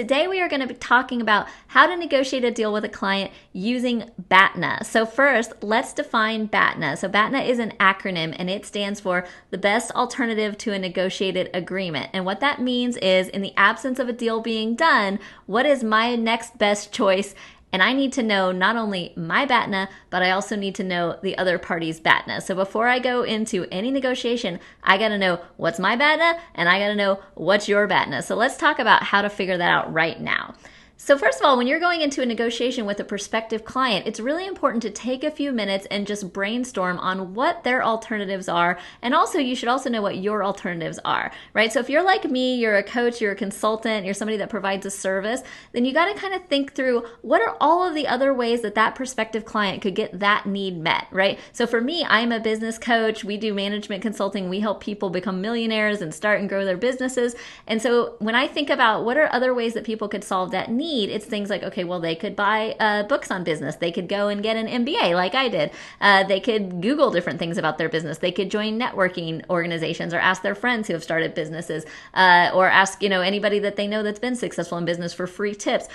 Today we are going to be talking about how to negotiate a deal with a client using BATNA. So first, let's define BATNA. So BATNA is an acronym and it stands for the best alternative to a negotiated agreement. And what that means is, in the absence of a deal being done, what is my next best choice? And I need to know not only my BATNA, but I also need to know the other party's BATNA. So before I go into any negotiation, I got to know what's my BATNA and I got to know what's your BATNA. So let's talk about how to figure that out right now. So first of all, when you're going into a negotiation with a prospective client, it's really important to take a few minutes and just brainstorm on what their alternatives are. And also, you should also know what your alternatives are, right? So if you're like me, you're a coach, you're a consultant, you're somebody that provides a service, then you got to kind of think through what are all of the other ways that that prospective client could get that need met, right? So for me, I'm a business coach. We do management consulting. We help people become millionaires and start and grow their businesses. And so when I think about what are other ways that people could solve that need, it's things like, okay, well, they could buy books on business. They could go and get an MBA like I did. They could Google different things about their business. They could join networking organizations or ask their friends who have started businesses or ask, anybody that they know that's been successful in business for free tips.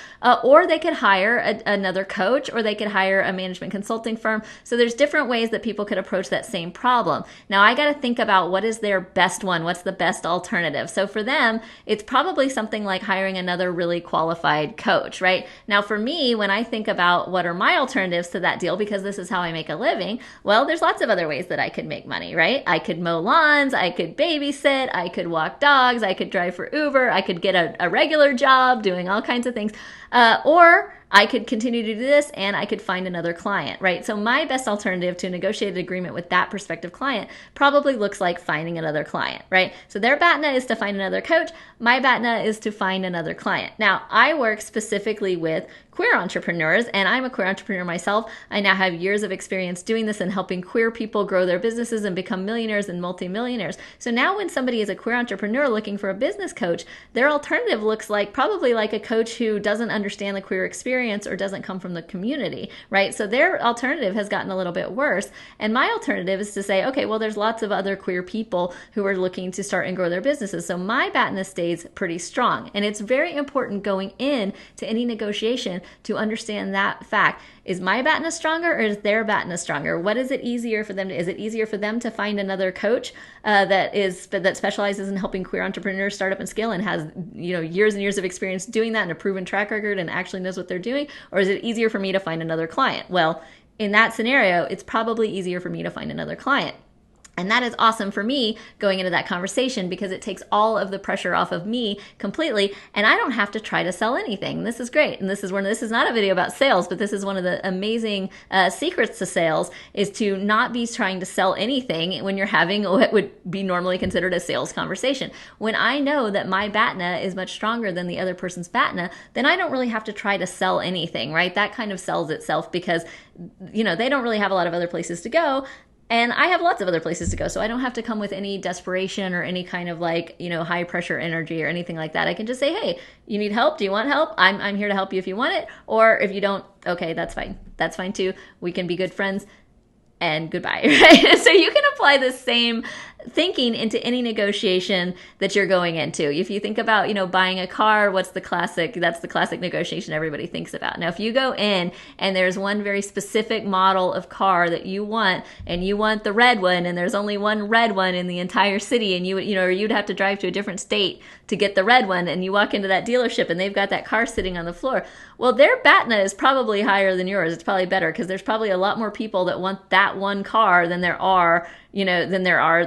Or they could hire another coach, or they could hire a management consulting firm. So there's different ways that people could approach that same problem. Now, I got to think about what is their best one. What's the best alternative? So for them, it's probably something like hiring another really qualified coach, right? Now, for me, when I think about what are my alternatives to that deal, because this is how I make a living, well, there's lots of other ways that I could make money, right? I could mow lawns, I could babysit, I could walk dogs, I could drive for Uber, I could get a regular job doing all kinds of things, or I could continue to do this and I could find another client, right? So my best alternative to a negotiated agreement with that prospective client probably looks like finding another client, right? So their BATNA is to find another coach. My BATNA is to find another client. Now, I work specifically with queer entrepreneurs, and I'm a queer entrepreneur myself. I now have years of experience doing this and helping queer people grow their businesses and become millionaires and multimillionaires. So now when somebody is a queer entrepreneur looking for a business coach, their alternative looks like probably like a coach who doesn't understand the queer experience or doesn't come from the community, right? So their alternative has gotten a little bit worse. And my alternative is to say, okay, well, there's lots of other queer people who are looking to start and grow their businesses. So my BATNA stays pretty strong. And it's very important going in to any negotiation to understand that fact. Is my BATNA stronger or is their BATNA stronger? What is it easier for them to, is it easier for them to find another coach that specializes in helping queer entrepreneurs start up and scale and has years and years of experience doing that and a proven track record and actually knows what they're doing? Or is it easier for me to find another client? Well, in that scenario, it's probably easier for me to find another client. And that is awesome for me going into that conversation because it takes all of the pressure off of me completely, and I don't have to try to sell anything. This is great. And this is not a video about sales, but this is one of the amazing secrets to sales, is to not be trying to sell anything when you're having what would be normally considered a sales conversation. When I know that my BATNA is much stronger than the other person's BATNA, then I don't really have to try to sell anything, right? That kind of sells itself because, they don't really have a lot of other places to go. And I have lots of other places to go, so I don't have to come with any desperation or any kind of high pressure energy or anything like that. I can just say, hey, you need help? Do you want help? I'm here to help you if you want it. Or if you don't, okay, that's fine. That's fine too. We can be good friends and goodbye, right? So you can apply the same thinking into any negotiation that you're going into. If you think about, buying a car, that's the classic negotiation everybody thinks about. Now, if you go in and there's one very specific model of car that you want, and you want the red one, and there's only one red one in the entire city, and you'd have to drive to a different state to get the red one, and you walk into that dealership and they've got that car sitting on the floor. Well, their BATNA is probably higher than yours. It's probably better because there's probably a lot more people that want that one car than there are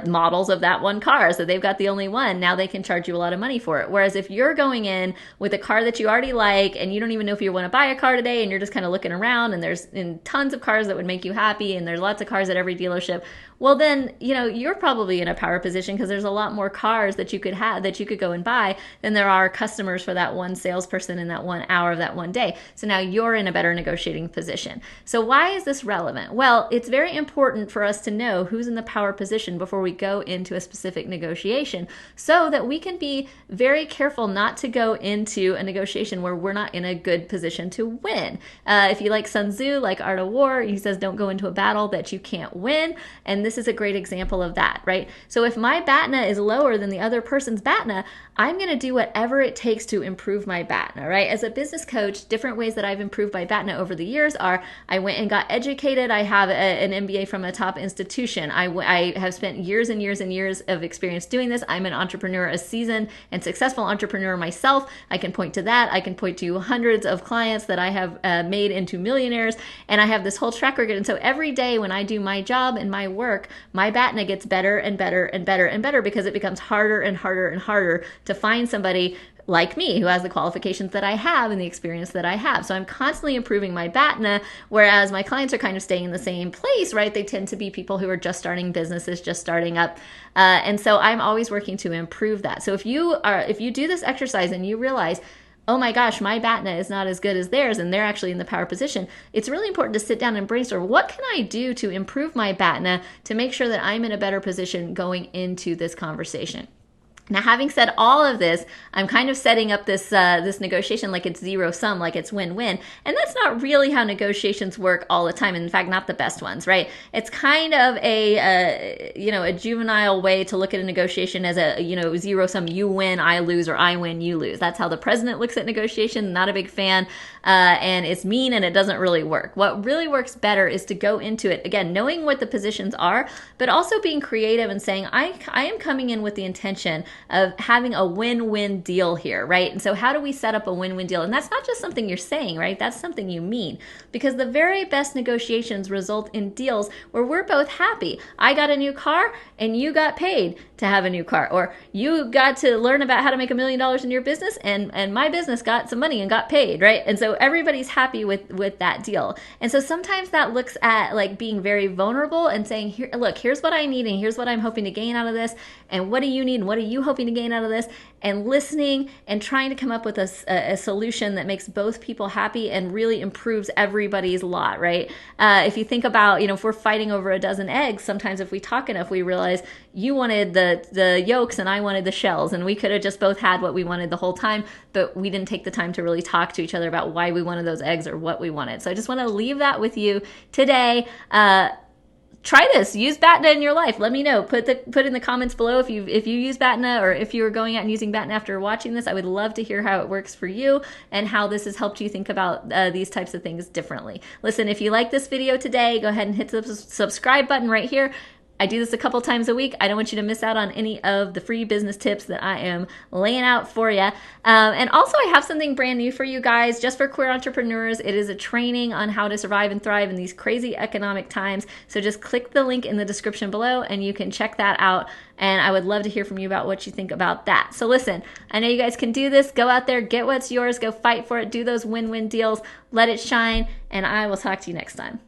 models of that one car. So they've got the only one. Now they can charge you a lot of money for it. Whereas if you're going in with a car that you already like and you don't even know if you want to buy a car today and you're just kind of looking around and there's tons of cars that would make you happy and there's lots of cars at every dealership, well then, you're probably in a power position because there's a lot more cars that you could have, that you could go and buy than there are customers for that one salesperson in that 1 hour of that one day. So now you're in a better negotiating position. So why is this relevant? Well, it's very important for us to know who's in the power position before we go into a specific negotiation so that we can be very careful not to go into a negotiation where we're not in a good position to win. If you like Sun Tzu, like Art of War, he says don't go into a battle that you can't win. And this is a great example of that, right? So if my BATNA is lower than the other person's BATNA, I'm going to do whatever it takes to improve my BATNA, right? As a business coach, different ways that I've improved my BATNA over the years are I went and got educated. I have an MBA from a top institution. I have spent years and years and years of experience doing this. I'm an entrepreneur, a seasoned and successful entrepreneur myself. I can point to that. I can point to hundreds of clients that I have made into millionaires, and I have this whole track record. And so every day when I do my job and my work, my BATNA gets better and better and better and better because it becomes harder and harder and harder to find somebody like me who has the qualifications that I have and the experience that I have. So I'm constantly improving my BATNA, whereas my clients are kind of staying in the same place, right? They tend to be people who are just starting businesses, just starting up. And so I'm always working to improve that. So if you do this exercise and you realize, oh my gosh, my BATNA is not as good as theirs and they're actually in the power position, it's really important to sit down and brainstorm, what can I do to improve my BATNA to make sure that I'm in a better position going into this conversation? Now, having said all of this, I'm kind of setting up this negotiation like it's zero sum, like it's win-win. And that's not really how negotiations work all the time. In fact, not the best ones, right? It's kind of a juvenile way to look at a negotiation as a, zero sum, you win, I lose, or I win, you lose. That's how the president looks at negotiation. Not a big fan. And it's mean and it doesn't really work. What really works better is to go into it, again, knowing what the positions are, but also being creative and saying, I am coming in with the intention of having a win-win deal here, right? And so how do we set up a win-win deal? And that's not just something you're saying, right? That's something you mean, because the very best negotiations result in deals where we're both happy. I got a new car and you got paid to have a new car, or you got to learn about how to make $1 million in your business and my business got some money and got paid, right? And so everybody's happy with that deal. And so sometimes that looks at like being very vulnerable and saying, here, look, here's what I need and here's what I'm hoping to gain out of this, and what do you need and what are you hoping to gain out of this, and listening and trying to come up with a solution that makes both people happy and really improves everybody's lot, right? If you think about, if we're fighting over a dozen eggs, sometimes if we talk enough, we realize you wanted the yolks and I wanted the shells, and we could have just both had what we wanted the whole time, but we didn't take the time to really talk to each other about why we wanted those eggs or what we wanted. So I just want to leave that with you today. Try this. Use BATNA in your life. Let me know. Put in the comments below if you use BATNA, or if you are going out and using BATNA after watching this. I would love to hear how it works for you and how this has helped you think about these types of things differently. Listen, if you like this video today, go ahead and hit the subscribe button right here. I do this a couple times a week. I don't want you to miss out on any of the free business tips that I am laying out for you. And also, I have something brand new for you guys, just for queer entrepreneurs. It is a training on how to survive and thrive in these crazy economic times. So just click the link in the description below and you can check that out. And I would love to hear from you about what you think about that. So listen, I know you guys can do this. Go out there, get what's yours, go fight for it, do those win-win deals, let it shine, and I will talk to you next time.